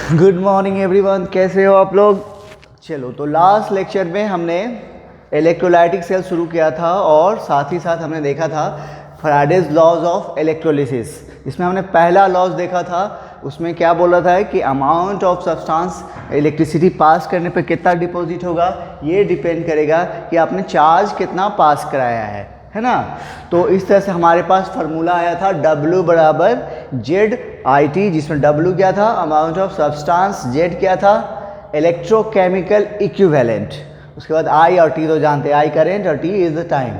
Good morning everyone, कैसे हो आप लोग। चलो, तो लास्ट लेक्चर में हमने इलेक्ट्रोलाइटिक सेल शुरू किया था और साथ ही साथ हमने देखा था फैराडेज लॉज ऑफ इलेक्ट्रोलिसिस। इसमें हमने पहला लॉज देखा था, उसमें क्या बोल रहा था कि amount of substance electricity pass करने पर कितना डिपॉजिट होगा, ये डिपेंड करेगा कि आपने चार्ज कितना पास कराया है ना। तो इस तरह से हमारे पास फार्मूला आया था W बराबर ZIT, जिसमें W क्या था, अमाउंट ऑफ सब्सटेंस, Z क्या था, इलेक्ट्रोकेमिकल इक्विवेलेंट, उसके बाद I और T तो जानते हैं, I करेंट और T is the time.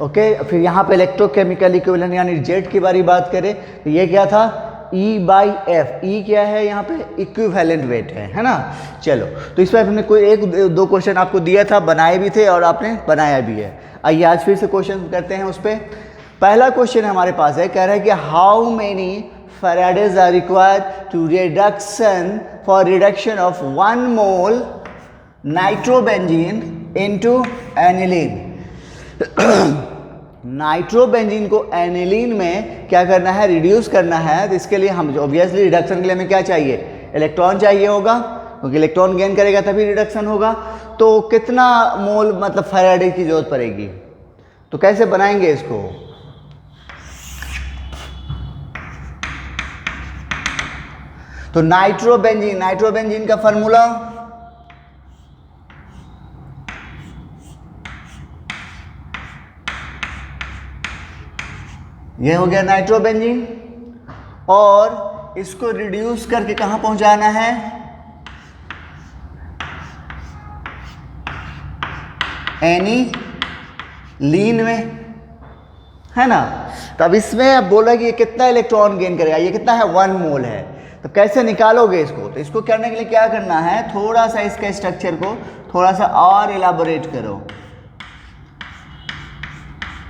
Okay, फिर यहाँ पे इलेक्ट्रोकेमिकल इक्विवेलेंट यानी Z की बारी बात करें तो ये क्या था, E/F। E क्या है यहाँ पे, इक्विवेलेंट वेट है ना। चलो, तो इस पर हमने कोई एक दो क्वेश्चन आपको दिया था, बनाए भी थे और आपने बनाया भी है। आइए आज फिर से क्वेश्चन करते हैं उस पर। पहला क्वेश्चन हमारे पास है, कह रहा है कि how many faradays are required to reduction for reduction of 1 mole nitrobenzene into aniline. Nitrobenzene को एनिलीन में क्या करना है, रिड्यूस करना है। तो इसके लिए हम ऑब्वियसली रिडक्शन के लिए हमें क्या चाहिए, इलेक्ट्रॉन चाहिए होगा, क्योंकि इलेक्ट्रॉन गेन करेगा तभी रिडक्शन होगा। तो कितना मोल मतलब फैराडे की जरूरत पड़ेगी, तो कैसे बनाएंगे इसको। तो नाइट्रोबेंजीन का फॉर्मूला ये हो गया नाइट्रोबेंजीन, और इसको रिड्यूस करके कहां पहुंचाना है, एनिलीन में, है ना। तो अब इसमें अब बोल रहा है कि ये कितना इलेक्ट्रॉन गेन करेगा, ये कितना है, 1 मोल है। तो कैसे निकालोगे इसको, तो इसको करने के लिए क्या करना है, थोड़ा सा इसके स्ट्रक्चर को थोड़ा सा और इलाबोरेट करो।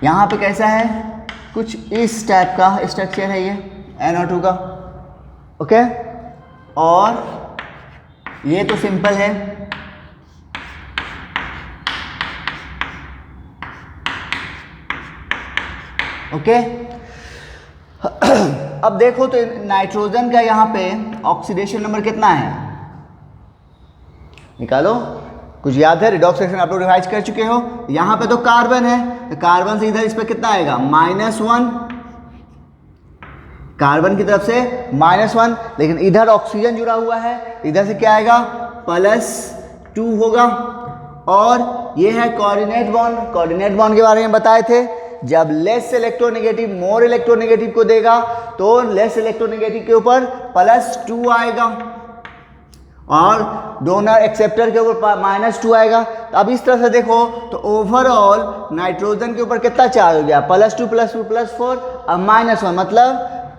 यहां पे कैसा है, कुछ इस टाइप का स्ट्रक्चर है ये NO2 का, ओके। और ये तो सिंपल है, ओके। अब देखो तो नाइट्रोजन का यहाँ पे ऑक्सीडेशन नंबर कितना है, निकालो। कुछ याद है, रिडॉक्स रिएक्शन आप लोग रिवाइज कर चुके हो। यहाँ पे तो कार्बन है, तो कार्बन से इधर इस पर कितना आएगा, -1, कार्बन की तरफ से -1। लेकिन इधर ऑक्सीजन जुड़ा हुआ है, इधर से क्या आएगा, +2 होगा। और ये है कोऑर्डिनेट बॉन्ड। कोऑर्डिनेट बॉन्ड के बारे में बताए थे, जब लेस इलेक्ट्रोनेगेटिव मोर इलेक्ट्रोनेगेटिव को देगा तो लेस इलेक्ट्रोनेगेटिव के ऊपर +2 आएगा, और डोनर एक्सेप्टर के ऊपर -2 आएगा। अब इस तरह से देखो तो ओवरऑल नाइट्रोजन के ऊपर कितना चार्ज हो गया, +2 +2 +4 अब -1, मतलब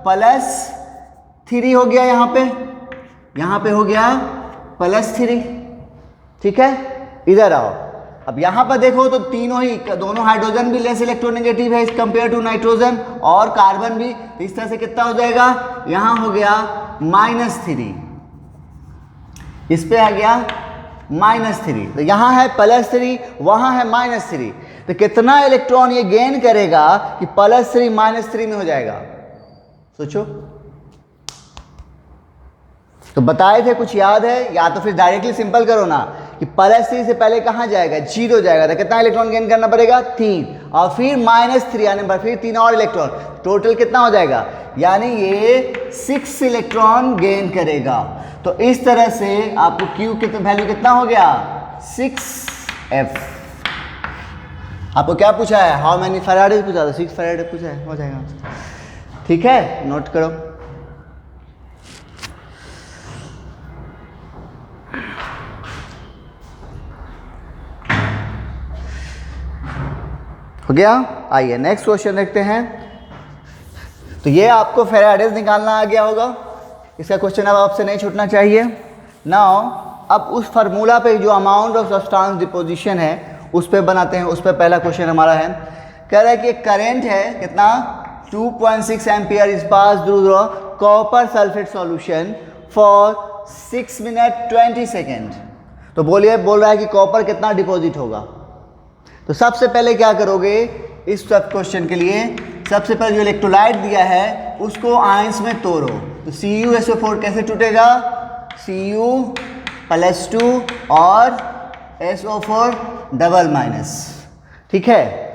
+3 हो गया। यहाँ पे हो गया +3, ठीक है। इधर आओ, अब यहाँ पर देखो तो दोनों हाइड्रोजन भी लेस इलेक्ट्रोनेगेटिव है कंपेयर टू नाइट्रोजन, और कार्बन भी। तो इस तरह से कितना हो जाएगा, यहाँ हो गया -3, इस पे आ गया -3। तो यहाँ है +3, वहाँ है -3। तो कितना इलेक्ट्रॉन ये गेन करेगा कि +3 -3 में हो जाएगा, सोचो। तो बताए थे, कुछ याद है, या तो फिर डायरेक्टली सिंपल करो ना कि +3 से पहले कहाँ जाएगा, 0 जाएगा। तो कितना इलेक्ट्रॉन गेन करना पड़ेगा, 3, और फिर -3 आने पर फिर 3 और इलेक्ट्रॉन, टोटल कितना हो जाएगा, यानी ये 6 इलेक्ट्रॉन गेन करेगा। तो इस तरह से आपको Q की वैल्यू कितना हो गया, 6F। आपको क्या पूछा है, हाउ मेनी फैराडे पूछा था, 6 फैराडे पूछा है, हो जाएगा, ठीक है, नोट करो। हो गया। आइए नेक्स्ट क्वेश्चन देखते हैं। तो ये आपको फैराडेज निकालना आ गया होगा, इसका क्वेश्चन अब आपसे नहीं छूटना चाहिए। नाउ अब उस फार्मूला पे जो अमाउंट ऑफ सब्सटेंस डिपोजिशन है उस पे बनाते हैं। उस पे पहला क्वेश्चन हमारा है, कह रहा है कि करंट है कितना, 2.6 ampere is pass through the copper sulphate solution for 6 minute 20 second. तो बोल रहा है कि कॉपर कितना डिपॉजिट होगा। तो सबसे पहले क्या करोगे इस सब क्वेश्चन के लिए, सबसे पहले जो इलेक्ट्रोलाइट दिया है उसको आयंस में तोड़ो। तो CuSO4 कैसे टूटेगा, Cu+2 और SO4 डबल माइनस। ठीक है,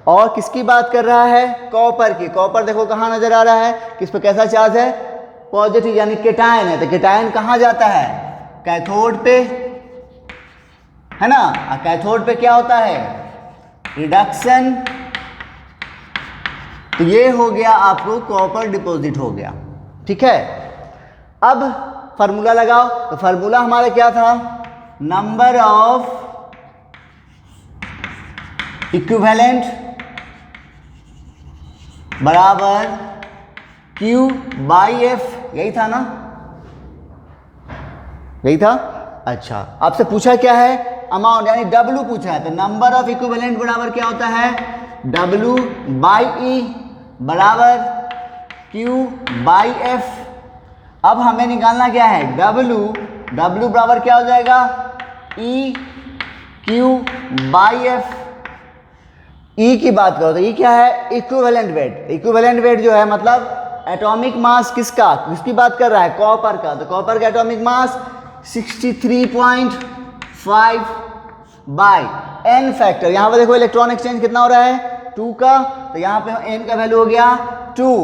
और किसकी बात कर रहा है? कॉपर की। कॉपर देखो कहाँ नजर आ रहा है, किस पे कैसा चार्ज है? पॉजिटिव, यानी केटायन है। तो केटायन कहाँ जाता है? कैथोड पे, है ना। और कैथोड पे क्या होता है? रिडक्शन। तो ये हो गया आपको कॉपर डिपॉजिट हो गया। ठीक है, अब फार्मूला लगाओ। तो फार्मूला हमारा क्या था? नंबर ऑफ इक्विवेलेंट बराबर Q/F, यही था ना? यही था। अच्छा, आपसे पूछा क्या है? अमाउंट, यानी W पूछा है। तो नंबर ऑफ इक्विवेलेंट बराबर क्या होता है? W/E बराबर Q/F। अब हमें निकालना क्या है? W बराबर क्या हो जाएगा? EQ/F। ई की बात करो तो ई क्या है? Equivalent weight. इक्विवेलेंट वेट जो है मतलब एटॉमिक मास किसका, किसकी बात कर रहा है? कॉपर का। तो कॉपर का atomic mass 63.5 by n factor. यहां पर देखो इलेक्ट्रॉन एक्सचेंज कितना हो रहा है? 2 का। तो यहां पे n का वैल्यू हो गया 2।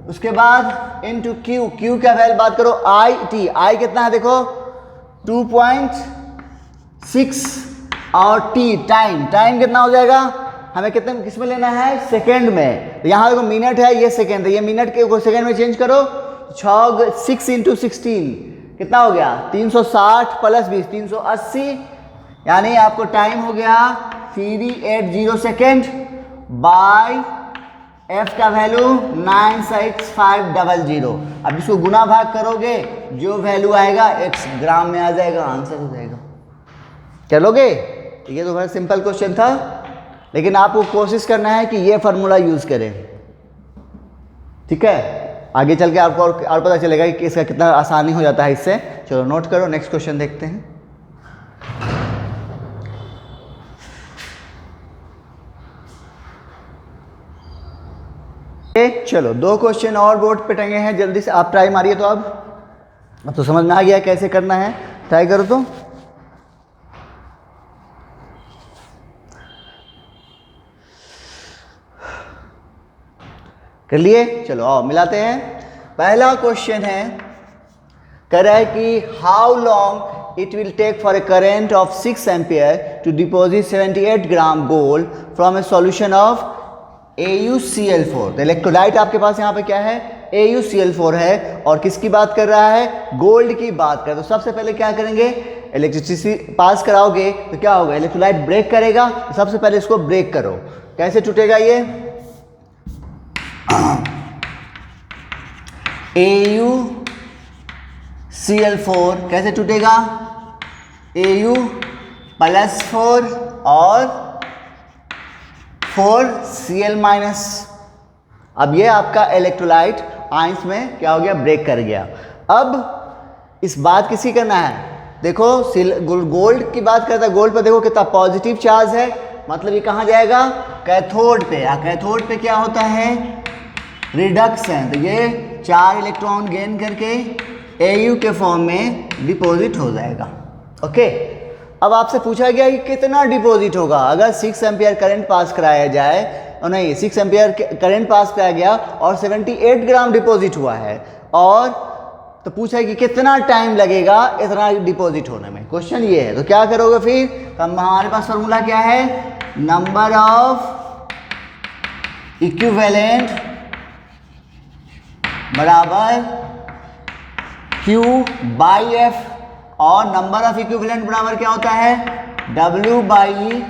उसके बाद इनटू Q, Q का वैल्यू बात करो IT। I कितना है देखो? 2.6 और T टाइम कितना हो जाएगा? हमें कितने किस में लेना है? सेकेंड में। तो यहाँ देखो मिनट है, ये सेकेंड है। ये मिनट के सेकेंड में चेंज करो। 6 × 16 कितना हो गया? 360 + 20 380, यानी आपको टाइम हो गया 380 सेकेंड बाय F का वैल्यू 96500। अब इसको गुना भाग करोगे, जो वैल्यू आएगा x ग्राम में आ जाएगा, आंसर हो जाएगा। चलोगे? ये तो बड़ा सिंपल क्वेश्चन था, लेकिन आपको कोशिश करना है कि ये फार्मूला यूज करें। ठीक है, आगे चल के आपको और पता चलेगा कि इसका कितना आसानी हो जाता है इससे। चलो नोट करो, नेक्स्ट क्वेश्चन देखते हैं। चलो 2 क्वेश्चन और बोर्ड पे टंगे हैं, जल्दी से आप ट्राई मारिए। तो अब तो समझ में आ गया कैसे करना है, ट्राई करो तो। कर लिए? चलो आओ मिलाते हैं। पहला क्वेश्चन है, कह रहा है कि how long it will take for a current of 6 ampere to deposit 78 gram gold from a solution of AuCl4। तो इलेक्ट्रोलाइट आपके पास यहाँ पे क्या है? AuCl4 है, और किसकी बात कर रहा है? गोल्ड की बात कर। तो सबसे पहले क्या करेंगे? इलेक्ट्रिसिटी पास कराओगे तो क्या होगा? इलेक्ट्रोलाइट ब्रेक करेगा। तो सबसे पहले इसको ब्रेक करो। कैसे टूटेगा ये? AuCl4 कैसे टूटेगा? Au+4 और 4Cl-। अब ये आपका इलेक्ट्रोलाइट आयंस में क्या हो गया? ब्रेक कर गया। अब इस बात किसी करना है? देखो गोल्ड की बात करता है, गोल्ड पर देखो कितना पॉजिटिव चार्ज है, मतलब ये कहाँ जाएगा? कैथोड पे। कैथोड पे क्या होता है? रिडक्शन। तो ये 4 इलेक्ट्रॉन गेन करके Au के फॉर्म में डिपॉजिट हो जाएगा। ओके, अब आपसे पूछा गया कि कितना डिपॉजिट होगा अगर 6 एम्पियर करंट पास कराया जाए, और नहीं 6 एम्पियर करंट पास कराया गया और 78 ग्राम डिपॉजिट हुआ है, और तो पूछा है कि कितना टाइम लगेगा इतना डिपॉजिट होने में। क्वेश्चन ये है, तो क्या करोगे फिर? तो हमारे पास फॉर्मूला क्या है? नंबर ऑफ इक्विवेलेंट बराबर Q/F, और नंबर ऑफ इक्विवेलेंट बराबर क्या होता है? W/E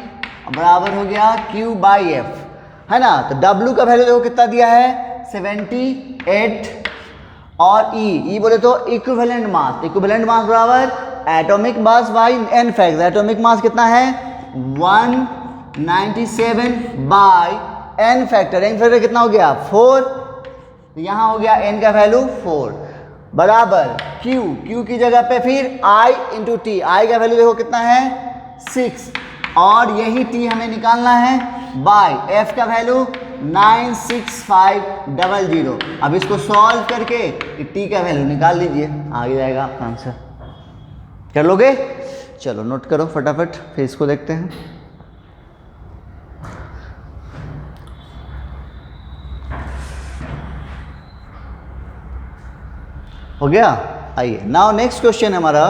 बराबर हो गया Q/F, है ना। तो W का वैल्यू देखो कितना दिया है? 78, और E बोले तो इक्विवेलेंट मास। इक्विवेलेंट मास बराबर atomic mass by n factor. Atomic mass कितना है? 197 by n factor. n factor कितना हो गया? 4। तो यहाँ हो गया n का वैल्यू 4 बराबर Q की जगह पे फिर I × T। I का वैल्यू देखो कितना है? 6, और यही T हमें निकालना है बाय F का वैल्यू 96500। अब इसको सॉल्व करके T का वैल्यू निकाल लीजिए, आ जाएगा आपका आंसर। कर लोगे? चलो नोट करो फटाफट, फिर इसको देखते हैं। हो गया? आइए नाउ नेक्स्ट क्वेश्चन हमारा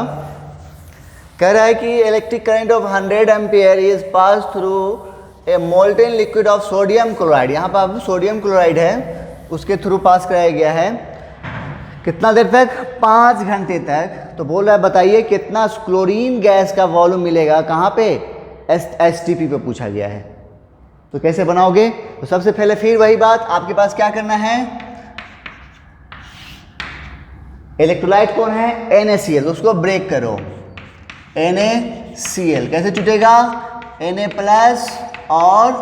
कह रहा है कि electric current of 100 ampere is pass through a molten liquid of sodium chloride. यहाँ पर अब सोडियम क्लोराइड है, उसके थ्रू पास कराया गया है। कितना देर तक? 5 घंटे तक। तो बोल रहा है बताइए कितना क्लोरीन गैस का वॉल्यूम मिलेगा, कहाँ पे? एसटीपी पे पूछा गया है। तो कैसे बनाओगे? तो सबसे पहले फिर वही बात, आपके पास क्या करना है, इलेक्ट्रोलाइट कौन है? NaCl, उसको ब्रेक करो। NaCl कैसे छूटेगा? Na प्लस और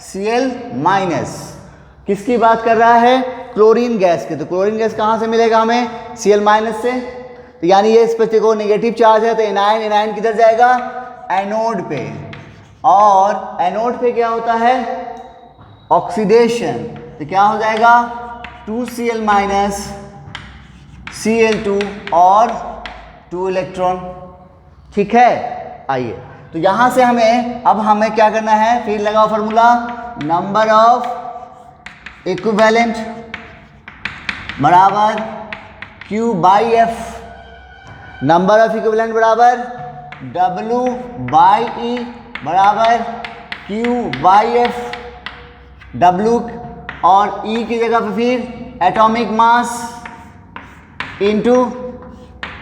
Cl माइनस। किसकी बात कर रहा है? क्लोरीन गैस की। तो क्लोरीन गैस कहाँ से मिलेगा हमें? Cl माइनस से। तो यानी ये इस पर को नेगेटिव चार्ज है, तो एनायन किधर जाएगा? एनोड पे। और एनोड पे क्या होता है? ऑक्सीडेशन। तो क्या हो जाएगा? 2Cl माइनस Cl2 और 2 इलेक्ट्रॉन। ठीक है? आइए तो यहां से हमें क्या करना है, फिर लगाओ फॉर्मूला, नंबर ऑफ इक्विवेलेंट बराबर Q by F। Number of equivalent बराबर W बाई E बराबर Q बाई F। W और E की जगह पे फिर atomic mass into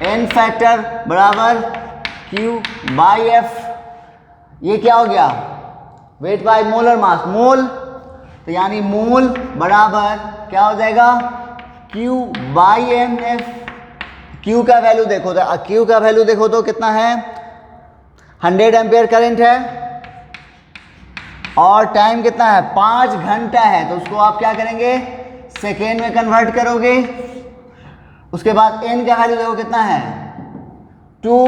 n factor बराबर Q बाई F। ये क्या हो गया? वेट बाय मोलर मास, मोल। तो यानी मोल बराबर क्या हो जाएगा? Q by mF। Q का वैल्यू देखो तो Q का वैल्यू देखो तो कितना है? 100 एम्पियर करंट है और टाइम कितना है? 5 घंटा है। तो उसको आप क्या करेंगे? सेकेंड में कन्वर्ट करोगे। उसके बाद n का वैल्यू देखो कितना है? 2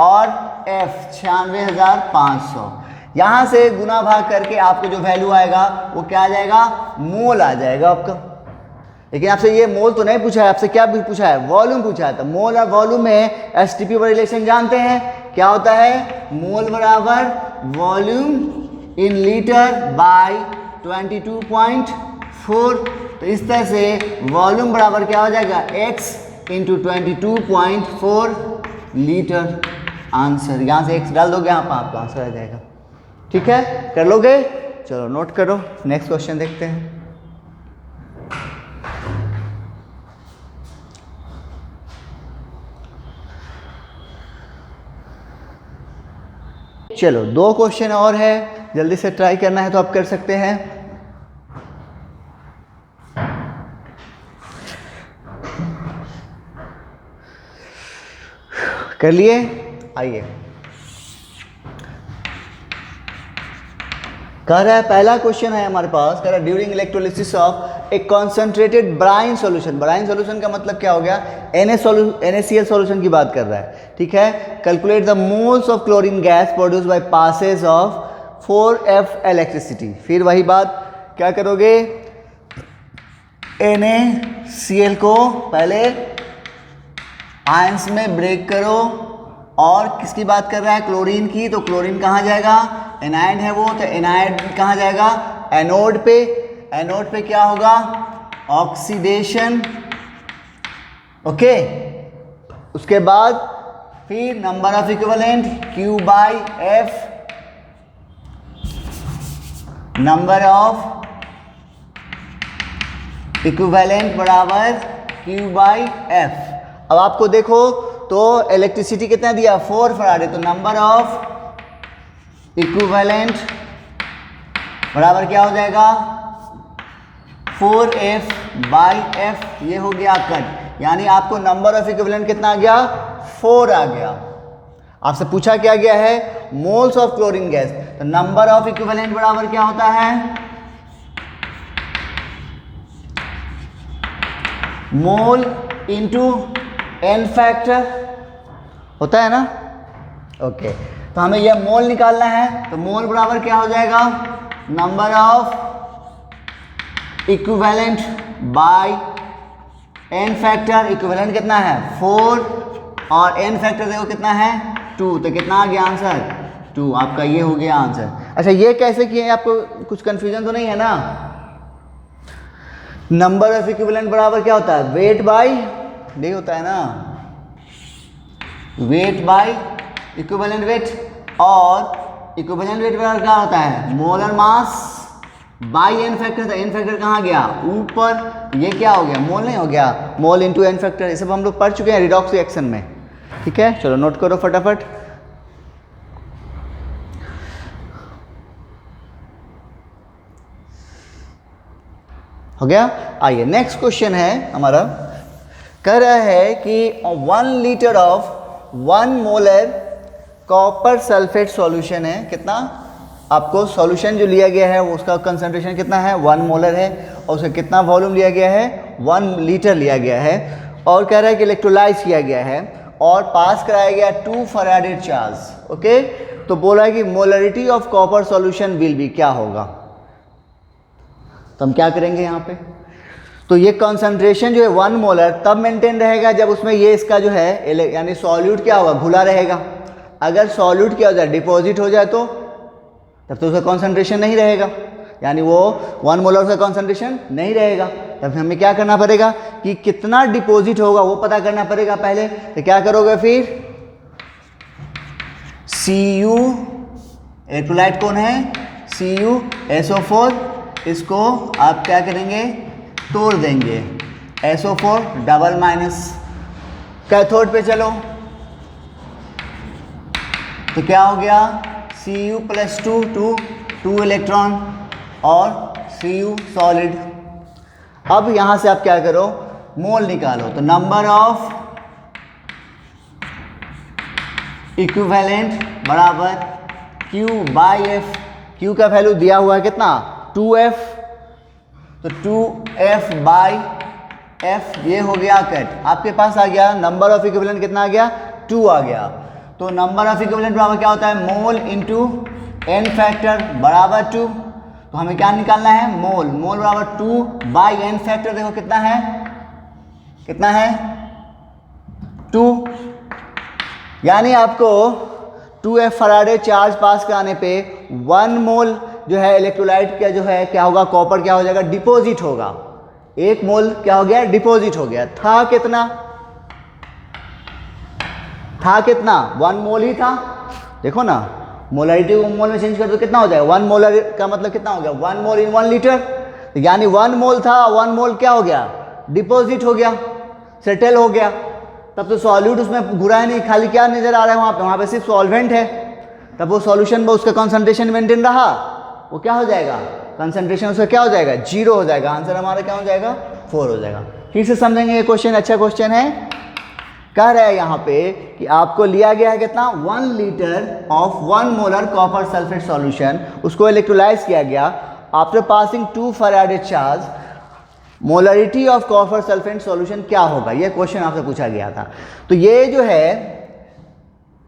और F 96,500। यहां से गुना भाग करके आपको जो वैल्यू आएगा वो क्या आ जाएगा? मोल आ जाएगा आपका। लेकिन आपसे ये मोल तो नहीं पूछा है, आपसे क्या भी पूछा है? वॉल्यूम पूछा है। तो मोल और वॉल्यूम में एसटीपी का रिलेशन जानते हैं, क्या होता है? मोल बराबर वॉल्यूम इन लीटर बाय 22.4। तो इस तरह से वॉल्यूम बराबर क्या हो जाएगा? x into 22.4 litre. आंसर यहाँ से x डाल दोगे, यहाँ पर आपका आंसर आ जाएगा। ठीक है? कर लोगे? चलो नोट करो, नेक्स्ट क्वेश्चन देखते हैं। चलो 2 क्वेश्चन और है, जल्दी से ट्राई करना है तो आप कर सकते हैं। कर लिए? आइए कह रहा है, पहला क्वेश्चन है हमारे पास, कह रहा है during electrolysis of A concentrated brine solution. Brine solution का मतलब क्या हो गया? NaCl सॉल्यूशन की बात कर रहा है। ठीक है? Calculate the moles of chlorine gas produce by passage of 4F electricity. फिर वही बात, क्या करोगे? NaCl को पहले आयंस में ब्रेक करो। और किसकी बात कर रहा है? क्लोरीन की। तो क्लोरीन कहाँ जाएगा? एनाइड है वो, तो एनाइड कहाँ जाएगा? एनोड पे। एनोड पे क्या होगा? ऑक्सीडेशन। ओके, उसके बाद फिर number of equivalent Q by F, number of equivalent बराबर Q बाई F। अब आपको देखो तो इलेक्ट्रिसिटी कितना दिया? 4 फराडे। तो नंबर ऑफ इक्विवेलेंट बराबर क्या हो जाएगा? 4F by F। ये हो गया कट, यानी आपको नंबर ऑफ इक्विवेलेंट कितना आ गया? 4 आ गया। आपसे पूछा क्या गया है? Moles of chlorine gas. तो नंबर ऑफ इक्विवेलेंट बराबर क्या होता है? मोल इंटू n फैक्टर होता है ना। ओके, तो हमें यह मोल निकालना है। तो मोल बराबर क्या हो जाएगा? Number of equivalent by n factor. Equivalent कितना है? 4 और n फैक्टर देखो कितना है 2, तो कितना आ गया आंसर 2, आपका ये हो गया आंसर। अच्छा ये कैसे किए, आपको कुछ कंफ्यूजन तो नहीं है ना? नंबर ऑफ इक्विवेलेंट बराबर क्या होता है, वेट बाय डे होता है ना, वेट बाय इक्विवेलेंट वेट, और इक्विवेलेंट वेट बराबर क्या होता है, molar mass by N factor. था एन फैक्टर कहाँ गया, ऊपर, ये क्या हो गया, मोल नहीं हो गया, मोल इंटू एन फैक्टर। ये सब हम लोग पढ़ चुके हैं रिडॉक्स रिएक्शन में, ठीक है। चलो नोट करो फटाफट। हो गया। आइए नेक्स्ट क्वेश्चन है हमारा, कह रहा है कि 1 litre of 1 molar copper sulphate solution है, कितना, आपको सॉल्यूशन जो लिया गया है वो उसका कंसंट्रेशन कितना है, 1 मोलर है, और उसका कितना वॉल्यूम लिया गया है, 1 लीटर लिया गया है, और कह रहा है कि इलेक्ट्रोलाइज किया गया है और पास कराया गया 2 फैराडे चार्ज। ओके, तो बोला है कि molarity of copper solution will be, क्या होगा, तो हम क्या करेंगे यहाँ पे, तो ये कंसंट्रेशन जो है 1 मोलर तब मेंटेन रहेगा जब उसमें ये इसका जो है यानी सॉल्यूट क्या होगा, घुला रहेगा। अगर सॉल्यूट क्या हो जाए, डिपॉजिट हो जाए तो तब तो उसका कंसंट्रेशन नहीं रहेगा, यानी वो 1 मोलर का कंसंट्रेशन नहीं रहेगा। तब हमें क्या करना पड़ेगा कि कितना डिपॉजिट होगा वो पता करना पड़ेगा पहले। तो क्या करोगे फिर, Cu, इलेक्ट्रोलाइट कौन है, CuSO4, इसको आप क्या करेंगे, तोड़ देंगे, SO4 डबल माइनस, कैथोड पे चलो, तो क्या हो गया, Cu प्लस 2 इलेक्ट्रॉन और Cu सॉलिड। अब यहां से आप क्या करो, मोल निकालो, तो नंबर ऑफ इक्विवेलेंट बराबर Q बाई F, Q का वैल्यू दिया हुआ है कितना 2F, तो 2F बाई F, ये हो गया कट, आपके पास आ गया नंबर ऑफ इक्विवेलेंट कितना आ गया 2 आ गया। तो नंबर ऑफ इक्विवेलेंट बराबर क्या होता है, मोल इंटू एन फैक्टर बराबर 2, तो हमें क्या निकालना है, मोल, मोल बराबर 2 बाई एन फैक्टर, देखो कितना है, कितना है 2, यानी आपको 2F फैराडे चार्ज पास कराने पे 1 मोल जो है इलेक्ट्रोलाइट का जो है क्या होगा, कॉपर क्या हो जाएगा, डिपॉजिट होगा, 1 मोल क्या हो गया, डिपॉजिट हो गया। था कितना, था कितना, 1 मोल ही था, देखो ना मोलरिटी को मोल में चेंज कर दो कितना हो जाएगा, 1 मोलर का मतलब कितना हो गया, 1 मोल इन 1 लीटर, यानी 1 मोल था, 1 मोल क्या हो गया, डिपॉजिट हो गया, सेटल हो गया। तब तो सॉल्यूट उसमें घुरा है नहीं, खाली क्या नजर आ रहा है वहां पे सिर्फ सॉल्वेंट है, तब वो सॉल्यूशन में उसका कंसंट्रेशन मेंटेन रहा, वो क्या हो जाएगा, कंसंट्रेशन उसका क्या हो जाएगा, 0 हो जाएगा, आंसर हमारा क्या हो जाएगा, 4 हो जाएगा। फिर से समझेंगे ये क्वेश्चन, अच्छा क्वेश्चन है, कह रहा है यहाँ पे कि आपको लिया गया है कितना 1 litre of 1 molar copper sulphate solution, उसको इलेक्ट्रोलाइज किया गया after passing 2 Faraday charge, molarity of copper sulphate solution क्या होगा, ये क्वेश्चन आपसे पूछा गया था। तो ये जो है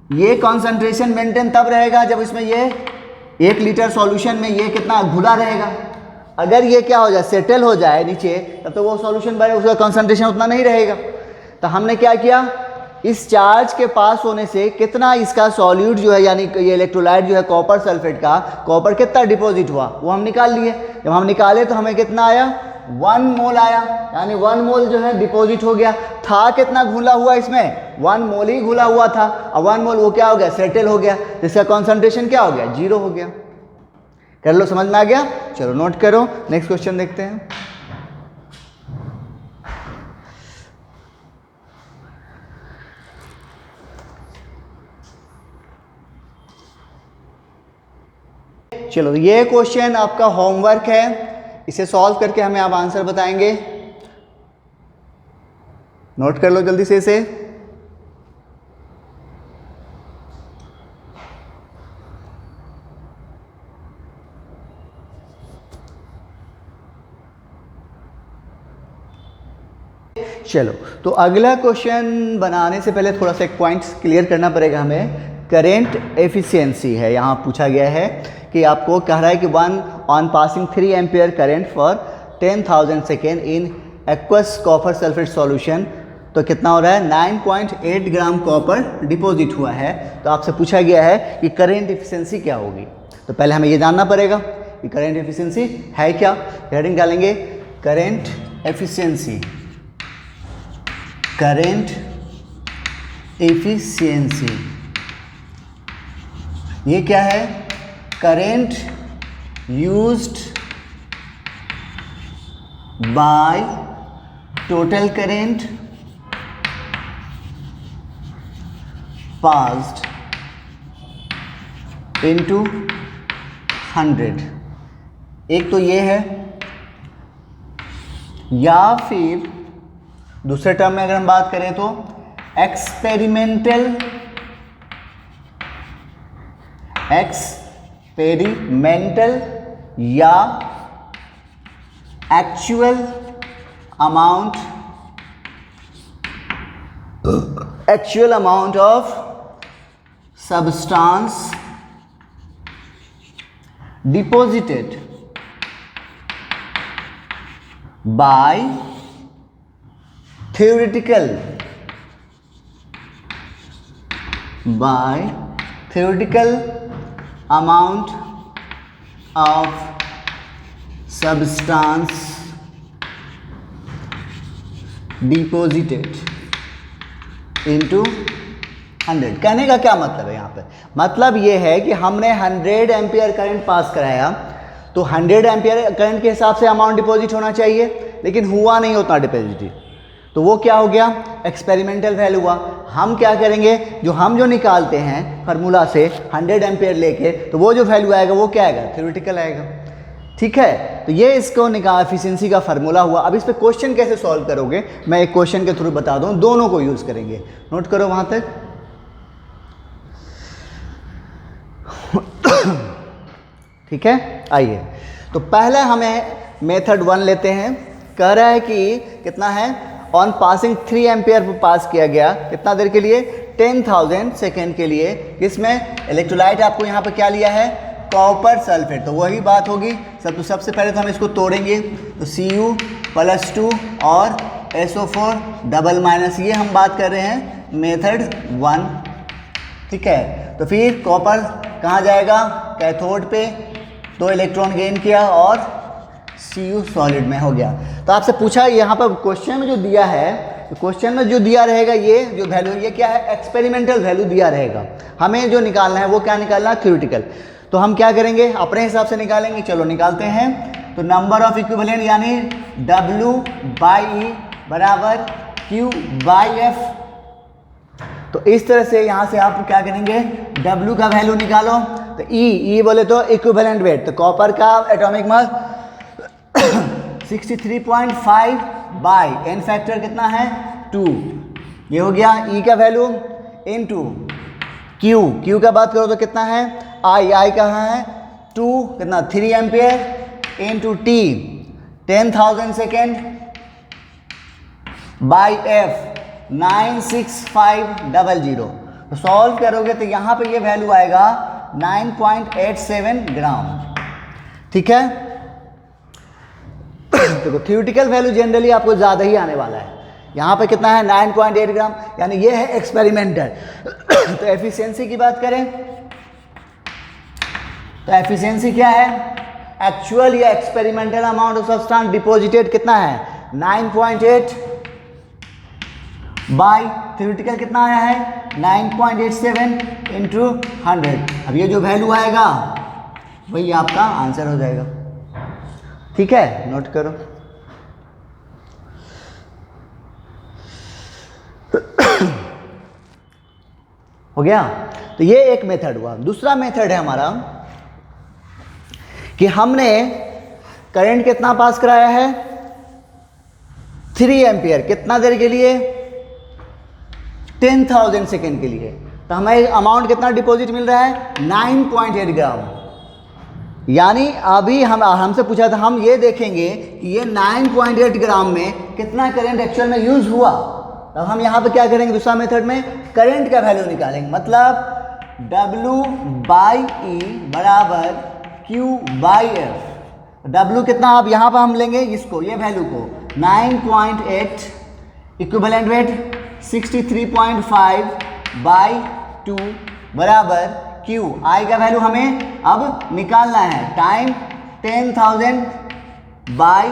ये कॉन्सेंट्रेशन मेंटेन तब रहेगा जब इसमें ये 1 लीटर सॉल्यूशन में ये कितना घुला रहेगा, अगर ये क्या हो जाए, सेटल हो जाए नीचे, तब तो वो सॉल्यूशन बाय उसका कॉन्सेंट्रेशन उतना नहीं रहेगा। तो हमने क्या किया, इस चार्ज के पास होने से कितना इसका सॉल्यूट जो है, यानी ये इलेक्ट्रोलाइट जो है कॉपर सल्फेट का, कॉपर कितना डिपॉजिट हुआ वो हम निकाल लिए। जब हम निकाले तो हमें कितना आया, 1 मोल आया, यानी 1 मोल जो है डिपॉजिट हो गया। था कितना घुला हुआ इसमें, 1 मोल ही घुला हुआ था, और 1 मोल वो क्या हो गया, सेटल हो गया, जिसका कॉन्सेंट्रेशन क्या हो गया, 0 हो गया। कर लो, समझ में आ गया, चलो नोट करो, नेक्स्ट क्वेश्चन देखते हैं। चलो ये क्वेश्चन आपका होमवर्क है, इसे सॉल्व करके हमें आप आंसर बताएंगे, नोट कर लो जल्दी से इसे। चलो तो अगला क्वेश्चन बनाने से पहले थोड़ा सा एक पॉइंट्स क्लियर करना पड़ेगा हमें। करेंट एफिशिएंसी है, यहाँ पूछा गया है कि आपको कह रहा है कि 1 on passing 3 ampere current for 10,000 second in aqueous copper sulphate solution तो कितना हो रहा है 9.8 ग्राम कॉपर डिपॉजिट हुआ है। तो आपसे पूछा गया है कि करेंट एफिशिएंसी क्या होगी। तो पहले हमें ये जानना पड़ेगा कि करेंट एफिशिएंसी है क्या। हेडिंग डालेंगे करेंट एफिशिएंसी, करेंट एफिशिएंसी ये क्या है, current used by total current passed into 100। एक तो ये है, या फिर दूसरे टर्म में अगर हम बात करें तो एक्सपेरिमेंटल या actual amount of substance deposited bye theoretical amount of substance deposited into 100। कहने का क्या मतलब है यहाँ पे, मतलब ये है कि हमने 100 एम्पियर करंट पास कराया, तो 100 एम्पियर करंट के हिसाब से अमाउंट डिपॉजिट होना चाहिए, लेकिन हुआ नहीं उतना डिपॉजिट। तो वो क्या हो गया, एक्सपेरिमेंटल वैल्यू हुआ। हम क्या करेंगे, हम जो निकालते हैं फार्मूला से 100 एम्पियर लेके, तो वो जो वैल्यू आएगा वो क्या आएगा, थ्योरेटिकल आएगा। ठीक है, तो ये इसको निकाल एफिशिएंसी का फार्मूला हुआ। अब इस पे क्वेश्चन कैसे सॉल्व करोगे, मैं एक क्वेश्चन के थ्रू बता दूं, दोनों को यूज करेंगे, नोट करो वहां तक। ठीक है, आइए तो पहले हमें मेथड 1 लेते हैं। कह रहा है कि कितना है, ऑन पासिंग 3 एम्पियर पास किया गया, कितना देर के लिए, 10,000 सेकेंड के लिए। इसमें इलेक्ट्रोलाइट आपको यहाँ पर क्या लिया है, कॉपर सल्फेट। तो वही बात होगी, तो सबसे पहले तो हम इसको तोड़ेंगे, तो Cu+2 और SO4 डबल माइनस, ये हम बात कर रहे हैं मेथड 1। ठीक है, तो फिर कॉपर कहाँ जाएगा, कैथोड पे, 2 इलेक्ट्रॉन गेन किया और Cu सॉलिड में हो गया। तो आपसे पूछा यहाँ पर क्वेश्चन में जो दिया है, तो क्वेश्चन में जो दिया रहेगा, ये जो वैल्यू, ये क्या है, एक्सपेरिमेंटल वैल्यू दिया रहेगा। हमें जो निकालना है वो क्या निकालना है, थ्योरेटिकल। तो हम क्या करेंगे, अपने हिसाब से निकालेंगे। चलो निकालते हैं। तो नंबर ऑफ इक्विवेलेंट यानी W/E बराबर Q/F। तो इस तरह से यहाँ से आप क्या करेंगे, W का वैल्यू निकालो। तो E बोले तो इक्विवेलेंट वेट, तो कॉपर का atomic mass 63.5 by n factor कितना है, 2। ये हो गया E का वैल्यू इनटू Q का बात करो तो कितना है, I कहाँ है, 2 कितना 3 ampere into T 10,000 second by F 96500। तो सॉल्व करोगे तो यहाँ पे ये वैल्यू आएगा 9.87 ग्राम। ठीक है, देखो थ्योरेटिकल वैल्यू जनरली आपको ज़्यादा ही आने वाला है। यहाँ पे कितना है, 9.8 ग्राम, यानी ये है एक्सपेरिमेंटल। तो एफिशिएंसी की बात करें तो एफिशिएंसी क्या है, एक्चुअल या experimental amount of substance deposited कितना है, 9.8 बाई थ्योरेटिकल कितना आया है, 9.87 इंटू 100। अब ये जो वैल्यू आएगा वही आपका आंसर हो जाएगा। ठीक है, नोट करो। हो गया। तो ये एक मेथड हुआ। दूसरा मेथड है हमारा कि हमने करंट कितना पास कराया है, 3 एम्पियर, कितना देर के लिए, 10,000 सेकेंड के लिए। तो हमें अमाउंट कितना डिपॉजिट मिल रहा है, 9.8 ग्राम। यानी अभी हमसे पूछा था, हम ये देखेंगे कि ये 9.8 ग्राम में कितना करंट एक्चुअल में यूज हुआ। तो हम यहाँ पे क्या करेंगे, दूसरा मेथड में करंट का वैल्यू निकालेंगे। मतलब W/E बराबर Q/F। W कितना, अब यहाँ पर हम लेंगे इसको, ये वैल्यू को 9.8 इक्विवेलेंट वेट 63.5 बाई 2 बराबर Q। I का वैल्यू हमें अब निकालना है, टाइम 10,000 बाई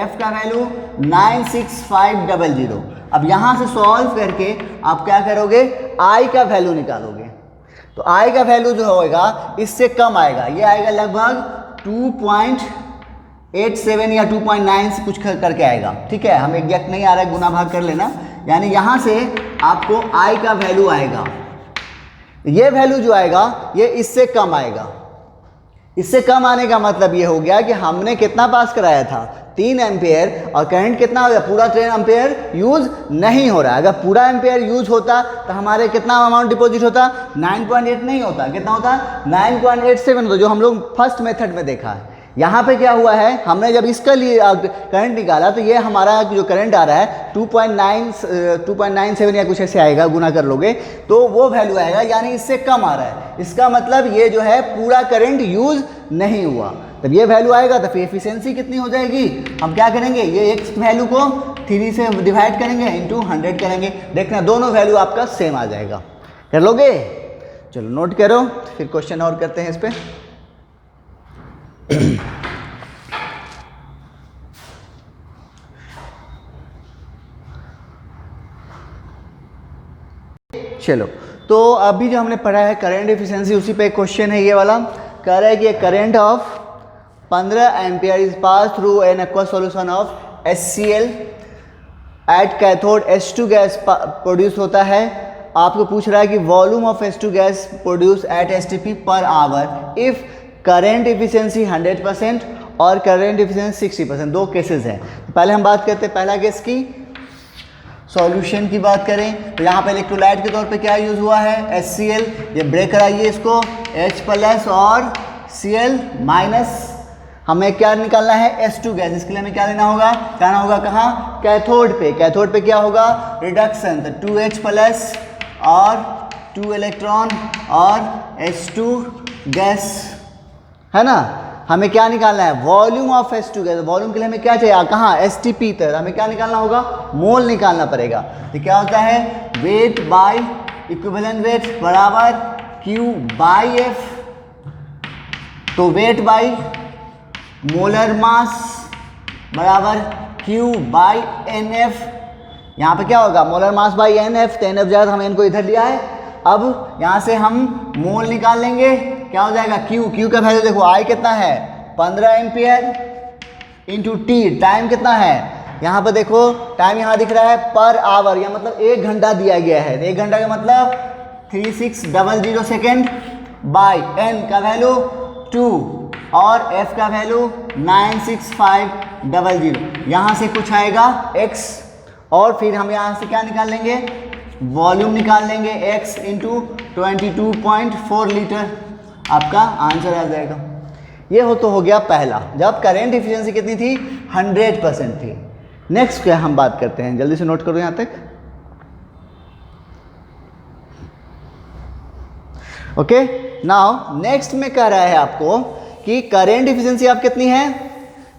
F का वैल्यू 96500। अब यहाँ से सॉल्व करके आप क्या करोगे, I का वैल्यू निकालोगे। तो I का वैल्यू जो होगा इससे कम आएगा, ये आएगा लगभग 2.87 या 2.9 से कुछ करके आएगा, ठीक है, हम एग्जैक्ट नहीं आ रहा है, गुना भाग कर लेना। यानी यहाँ से आपको I का वैल्यू आएगा, ये वैल्यू जो आएगा ये इससे कम आएगा। इससे कम आने का मतलब ये हो गया कि हमने कितना पास कराया था, 3 एम्पेयर, और करंट कितना हो गया, पूरा 3 एम्पेयर यूज नहीं हो रहा है। अगर पूरा एम्पेयर यूज होता तो हमारे कितना अमाउंट डिपॉजिट होता, 9.8 नहीं होता, कितना होता, 9.87 होता, जो हम लोग फर्स्ट मेथड में देखा है। यहाँ पे क्या हुआ है, हमने जब इसका लिए करंट निकाला तो ये हमारा जो करंट आ रहा है 2.97 या कुछ ऐसे आएगा, गुना कर लोगे तो वो वैल्यू आएगा, यानी इससे कम आ रहा है। इसका मतलब ये जो है पूरा करंट यूज नहीं हुआ, तब ये वैल्यू आएगा तो फिर एफिशिएंसी कितनी हो जाएगी, हम क्या करेंगे, ये एक वैल्यू को 3 से डिवाइड करेंगे, इंटू 100 करेंगे, देखना दोनों वैल्यू आपका सेम आ जाएगा। कर लोगे, चलो नोट करो, फिर क्वेश्चन और करते हैं इस पर। चलो, तो अभी जो हमने पढ़ा है करंट एफिशिएंसी, उसी पे क्वेश्चन है ये वाला। कह रहा है कि current of 15 ampere is pass through an aqua solution of HCl at cathode H2 gas produce होता है। आपको पूछ रहा है कि volume of H2 gas produce at STP per hour if current efficiency 100% और करंट एफिशिएंसी 60%, दो केसेस हैं। पहले हम बात करते हैं पहला केस की, सॉल्यूशन की बात करें तो यहाँ पे इलेक्ट्रोलाइट के तौर पे क्या यूज़ हुआ है, HCl। ये ब्रेक कराइए इसको, H+ और Cl माइनस, हमें क्या निकालना है, H2 गैस। इसके लिए हमें क्या लेना होगा, जाना होगा कहाँ, कैथोड पे। कैथोड पे क्या होगा, रिडक्शन, तो 2H+ और 2 इलेक्ट्रॉन और H2 गैस, है ना। हमें क्या निकालना है, volume of H2 gas. Volume के लिए हमें क्या चाहिए, कहाँ, STP तक हमें क्या निकालना होगा, मोल निकालना पड़ेगा। तो क्या होता है, वेट बाय इक्विवेलेंट वेट बराबर Q बाई F। तो वेट बाई मोलर मास बराबर Q बाई NF। यहाँ पे क्या होगा, मोलर मास बाई NF, तो NF ज़्यादा, हमें इनको इधर लिया है। अब यहाँ से हम मोल निकाल लेंगे, क्या हो जाएगा, Q का वैल्यू देखो, I कितना है, 15 एम्पियर इंटू T, टाइम कितना है, यहाँ पर देखो टाइम यहाँ दिख रहा है पर आवर, या मतलब 1 घंटा दिया गया है। 1 घंटा का मतलब 3600 सेकेंड, बाई N का वैल्यू 2 और F का वैल्यू 96500। यहाँ से कुछ आएगा X, और फिर हम यहाँ से क्या निकाल लेंगे, वॉल्यूम निकाल लेंगे, X इंटू 22.4 लीटर, आपका आंसर आ जाएगा। ये हो गया पहला, जब करंट एफिशिएंसी कितनी थी, 100% थी। नेक्स्ट क्या हम बात करते हैं, जल्दी से नोट करो यहाँ तक। ओके, नाउ नेक्स्ट में कह रहा है आपको कि करंट एफिशिएंसी आप कितनी है,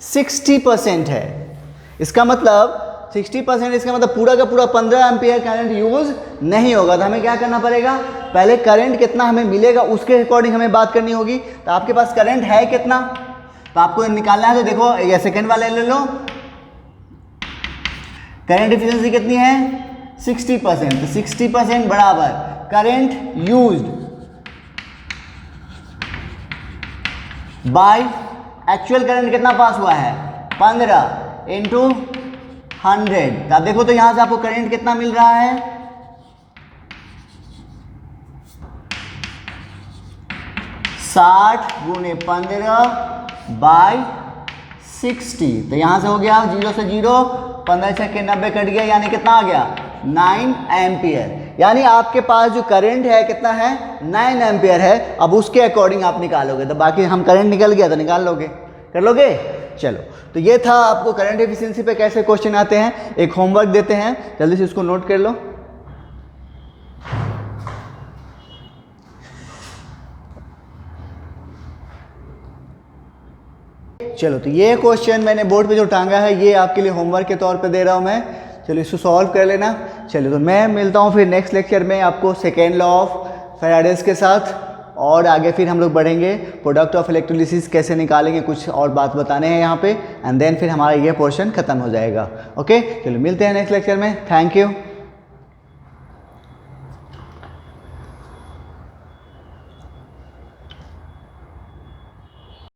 60% है। इसका मतलब 60%, इसका मतलब पूरा का पूरा 15 एम्पियर करंट यूज नहीं होगा। तो हमें क्या करना पड़ेगा, पहले करंट कितना हमें मिलेगा उसके अकॉर्डिंग हमें बात करनी होगी। तो आपके पास करंट है कितना, तो आपको निकालना है। तो देखो ये सेकंड वाले ले लो, करंट एफिशिएंसी कितनी है, 60%। तो 60% बराबर current used by actual current कितना पास हुआ है, 15 इंटू 100। अब देखो तो यहां से आपको करंट कितना मिल रहा है, 60 गुणे 15 बाई 60। तो यहां से हो गया 0 से 0, 15 से 90 कट गया, यानी कितना आ गया, 9 एम्पियर। यानी आपके पास जो करंट है कितना है, 9 एम्पियर है। अब उसके अकॉर्डिंग आप निकालोगे, तो बाकी हम करंट निकल गया तो निकाल लोगे, कर लोगे। चलो, तो ये था आपको करंट एफिशिएंसी पे कैसे क्वेश्चन आते हैं। एक होमवर्क देते हैं, जल्दी से उसको नोट कर लो। चलो, तो ये क्वेश्चन मैंने बोर्ड पे जो टांगा है, ये आपके लिए होमवर्क के तौर पे दे रहा हूं मैं। चलो इसको सॉल्व कर लेना। चलो तो मैं मिलता हूँ फिर नेक्स्ट लेक्चर में आपको सेकेंड लॉ ऑफ फैराडेज के साथ, और आगे फिर हम लोग बढ़ेंगे प्रोडक्ट ऑफ इलेक्ट्रोलिसिस कैसे निकालेंगे, कुछ और बात बताने हैं यहाँ पे, एंड देन फिर हमारा ये पोर्शन खत्म हो जाएगा। ओके, चलो मिलते हैं नेक्स्ट लेक्चर में। Thank you.